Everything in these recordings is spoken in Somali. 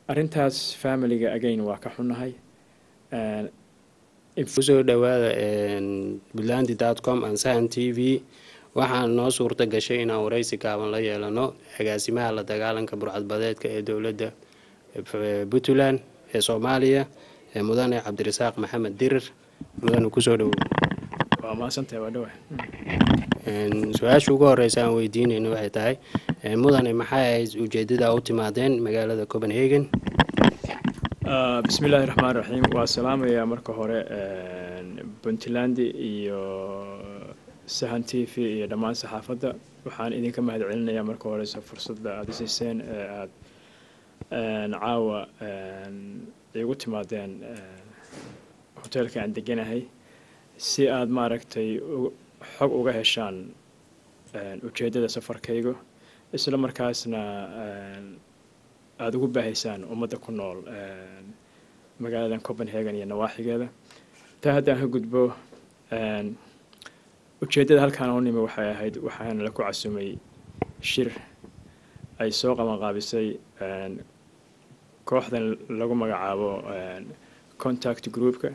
arrintaas familiga again waa ka xunnahay. kusoo dhawaada buntland.com and Sahan TV. waxaan noo suurta gashay inaan waraysi gaaban la yeelano agaasimaha la dagaalanka burcadbadeedka ee dowladda Puntland ee Soomaaliya mudane Cabdirasaaq Maxamed Dirir. mudane kusoo dhawow. waa maasantahay, waa dhawahay. su-aasha ugu horeysa aan weydiinayno waxay tahay mudane maxay ahayd ujeedada u timaadeen magaalada Copenhagen? bismillaahi raxmaani raxiim. waa salaamayaa marka hore Puntland iyo Sahan TV iyo dhammaan saxaafadda. waxaan idinka mahadcelinayaa marka horeysa fursadda aad siiseen ee aad caawa igu timaadeen hoteelka aan deganahay si aad maaragtay xog uga heshaan ujeedada safarkayga, isla markaasna aad ugu baahaysaan ummadda ku nool magaaladan Copenhagen iyo nawaaxigeeda. taa haddaan ka gudbo, ujeedada halkaan u nimi waxay ahayd waxaana la ku casumay shir ay soo qabanqaabisay kooxdan lagu magacaabo contact groupka.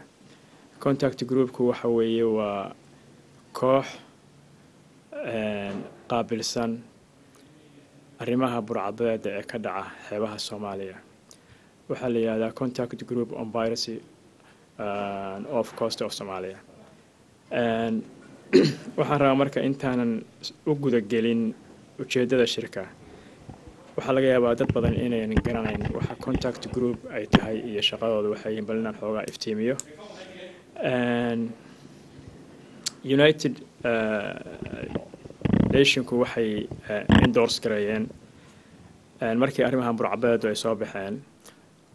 contact groupku waxa weeye waa koox qaabilsan arrimaha burcadbadeedka ee ka dhaca xeebaha Soomaaliya. waxaa la yiraahdaa contact group on piracy off coast of Somalia. waxaan rabaa marka intaanan u guda gelin ujeedada shirka, waxaa laga yaabaa dad badan inayn garanayn waxa contact group ay tahay iyo shaqadooda waxay yihiin, bal inaan xoogaa iftiimiyo. United Nationku waxay endorse gareeyeen markii arrimaha burcadbadeedka ay soo baxeen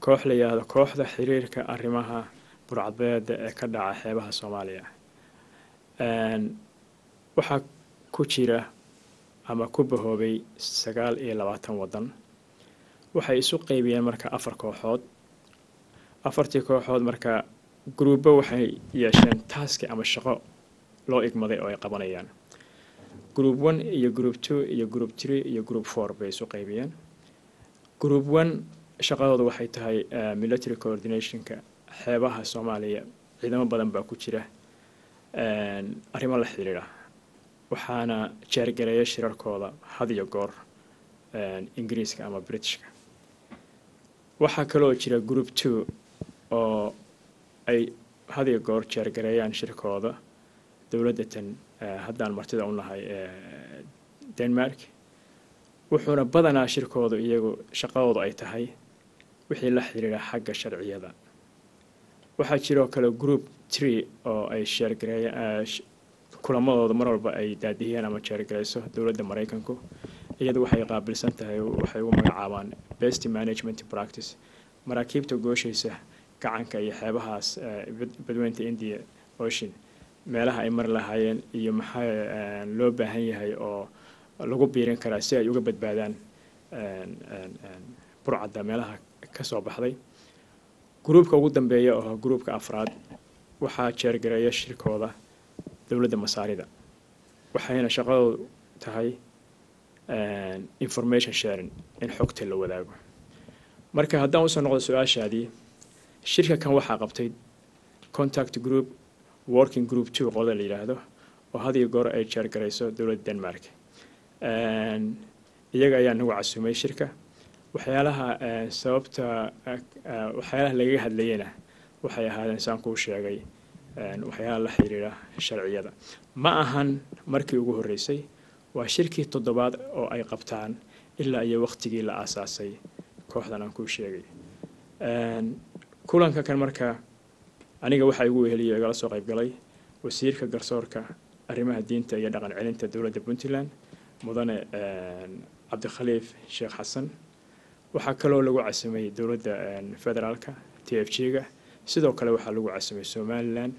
koox la yiraahdo kooxda xiriirka arrimaha burcadbadeedka ee ka dhaca xeebaha Soomaaliya. waxaa ku jira ama ku bahoobay 29 wadan. waxay isu qaybiyeen marka 4 kooxood. 4tii kooxood marka gruubo waxay yeesheen task ama shaqo loo igmaday oo ay qabanayaan. group 1 iyo group 2 iyo group 3 iyo group 4 bay isu qaybiyeen. group 1 shaqadoodu waxay tahay military coordinationka xeebaha Soomaaliya. ciidamo badan baa ku jira arrimo la xiriira, waxaana jeergareeya shirarkooda had iyo goor Ingiriiska ama Britishka. waxaa kaloo jira group 2 oo ay had iyo goor jeergareeyaan shirkooda dowladda tan haddaan martida u nahay Denmark. wuxuuna badanaa shirkoodu iyagu shaqadoodu ay tahay wixii la xiriira xagga sharciyada. waxaa jiroo kale group 3 oo ay jeergareeyaan kulamadooda mar walba ay daadiyeen ama jeergareyso dowladda Mareykanku. iyadu waxay qaabilsan tahay waxay ugu magacaabaan best management practice, maraakiibta gooshaysa gacanka iyo xeebahaas badweynta India Ocean meelaha ay mar lahaayeen iyo maxaa loo baahan yahay oo lagu biirin karaa si ay uga badbaadaan burcadda meelaha ka soo baxday. gruupka ugu dambeeya oo gruupka afraad waxaa jeergareeya shirkooda dowladda Masaarida. waxayna shaqadoodu tahay information sharing, in xogta la wadaago. marka haddaan u soo noqdo su-aashaadii, shirka kan waxaa qabtay contact group working group 2 qodob la yiraahdo oo had iyo goor ay jeergareyso dowladda Denmark. iyaga ayaa nagu casumay shirka. waxyaalaha sababta waxyaalaha laga hadlayna waxay ahaadeen saan ku sheegay waxyaalaha la xiriira sharciyada. ma ahan markii ugu horeysay, waa shirkii 7aad oo ay qabtaan ilaa iyo waqtigii la aasaasay kooxdan aan ku sheegay. kulanka kan marka aniga waxa igu weheliyo igala soo qayb galay wasiirka garsoorka arrimaha diinta iyo dhaqan celinta dowladda Puntland mudane Cabdikhaliif Sheekh Xasan. waxaa kaloo lagu casimay dowladda federaalka TFG-ga. sidoo kale waxaa lagu casimay Somaliland.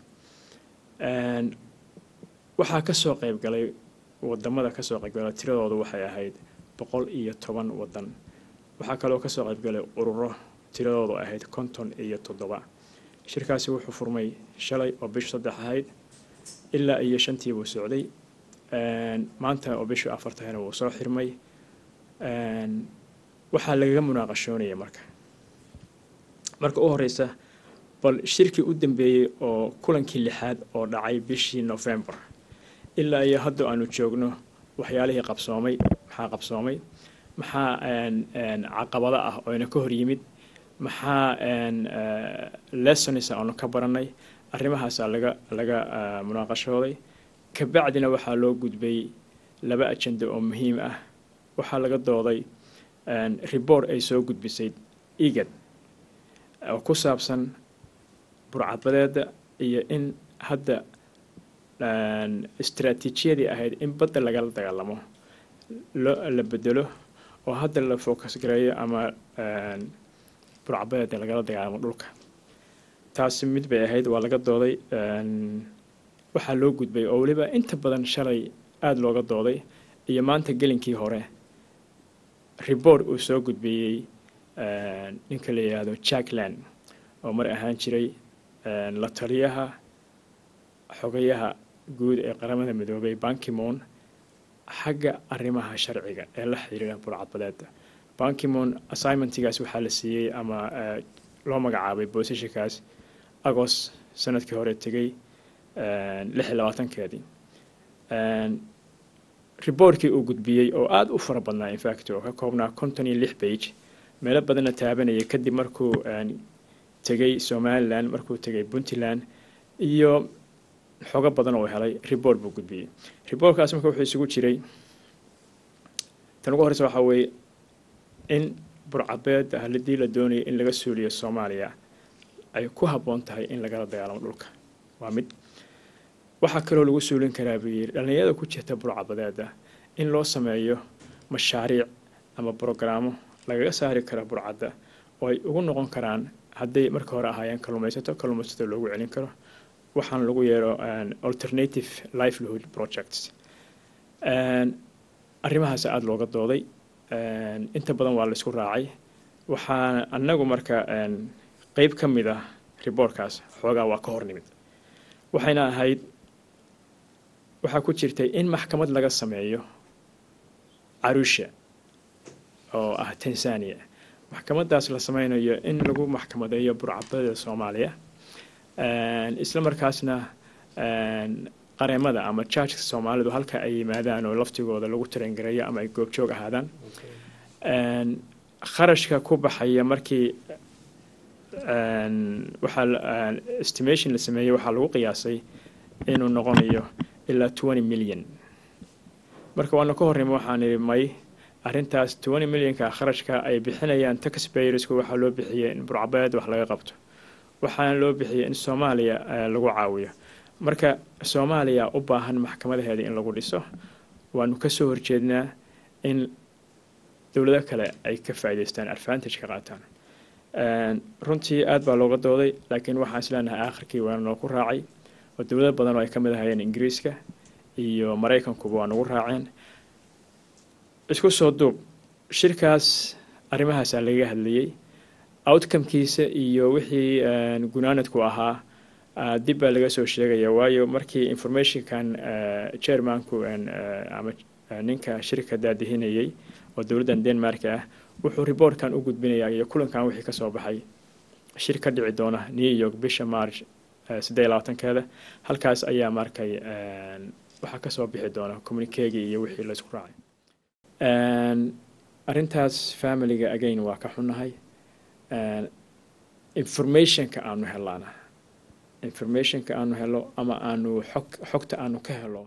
waxaa ka soo qayb galay wadamada ka soo qayb galay tiradoodu waxay ahayd 110 wadan. waxaa kaloo ka soo qayb galay ururo tiradoodu ahayd 57. shirkaasi wuxuu furmay shalay oo bisha 3 ahayd ilaa iyo 5tii buu socday. maanta oo bisha 4 ahna wuu soo xirmay. waxaa lagaga munaaqashoonaya marka u horeysa bal shirkii u dambeeyey oo kulankii 6aad oo dhacay bishii November ilaa iyo hadda aanu joogno waxyaalihii qabsoomay maxaa caqabado ah oo ina ka hor yimid maxaa lessons aanu ka baranay arrimahaas laga munaaqashooday ka bacdina waxaa loo gudbay 2 ajenda oo muhiim ah waxaa laga dooday report ay soo gudbisay IGAD oo ku saabsan burcadbadeeda iyo in hadda istiraatiijiyadii ahayd in badda lagala dagaalamo la bedelo oo hadda la focus gareeyo ama burcadbadeeda lagala dagaalamo dhulka taasi mid bay ahayd waa laga dooday waxaa loo gudbay oo waliba inta badan shalay aad looga dooday iyo maanta gelinkii hore report uu soo gudbiyey ninka la yiraahdo Jackland oo mar ahaan jiray la taliyaha xogayaha guud ee qaramada midoobay Ban Ki-moon xagga arrimaha sharciga ee la xiriira burcadbadeeda Ban Ki-moon assignmentigaas waxaa la siiyey ama loo magacaabay positionkaas August sanadkii hore tagay 26keedii reportkii uu gudbiyey oo aad u fara badnaa in fact oo ka koobnaa 56 page meelo badan taabanaya kadib markuu tagay Somaliland markuu tagay Puntland iyo xogo badan oo helay report buu gudbiyey reportkaas markuu wuxuu isugu jiray tan ugu horeysa waxa weeye in burcadbadeeda haddii la doonayo in laga suuliyo Soomaaliya ay ku habboon tahay in lagala dagaalamo dhulka waa mid waxaa kaloo lagu suulin karaa dhalinyarada ku jirta burcadbadeeda in loo sameeyo mashaariic ama programmo lagaga saari karo burcadda oo ay ugu noqon karaan hadday marka hore ahaayeen kalluumaysato loogu celin karo waxaan lagu yeero alternative livelihood projects arrimahaas aad looga dooday inta badan waa la isku raacay waxaan anagu marka qayb ka mid ah reportkaas xoogaa waa ka hor nimid waxayna ahayd waxaa ku jirtay in maxkamad laga sameeyo Arusha oo ah Tanzania maxkamadaas la sameynayo in lagu maxkamadeeyo burcadbadeeda Soomaaliya isla markaasna qareemada ama judges Soomaalidu halka ay yimaadaan oo laftigooda lagu tarangareeyo ama ay goobjoog ahaadaan kharashka ku baxaya markii waxaa estimation la sameeyay waxaa lagu qiyaasay inuu noqonayo ilaa 20 million marka waana ka horreeyay waxaan may arrintaas 20 millionka kharashka ay bixinayaan taxpayers waxaa loo bixiyay in burcadbadeed wax laga qabto waxaan loo bixiyay in Soomaaliya lagu caawiyo marka Soomaaliya u baahan maxkamadaheeda in lagu dhiso waanu ka soo horjeednaa in dawladaha kale ay ka faa'iideystaan advantage ka qaataan runtii aad baa looga dooday laakiin waxaan isleenahay aakhirkii waan noo ku raacay oo dawlado badan oo ay ka mid ahaayeen Ingiriiska iyo Mareykanku waa nagu raaceen isku soo duub shirkaas arrimahaas laga hadlayay outcome-kiisa iyo wixii gunaanadku ahaa dib baa laga soo sheegaya waayo markii information-kan chairmanku ama ninka shirka daadihinayay oo dawladdan Denmark ah wuxuu reportkan u gudbinayaa iyo kulankan wixii ka soo baxay shir ka dhici doona New York bisha March 28keeda halkaas ayaa markay waxa ka soo bixi doona communique iyo wixii la isku raacay arrintaas family-ga again waa ka xunahay information-ka aanu helo ama aanu xogta aanu ka helo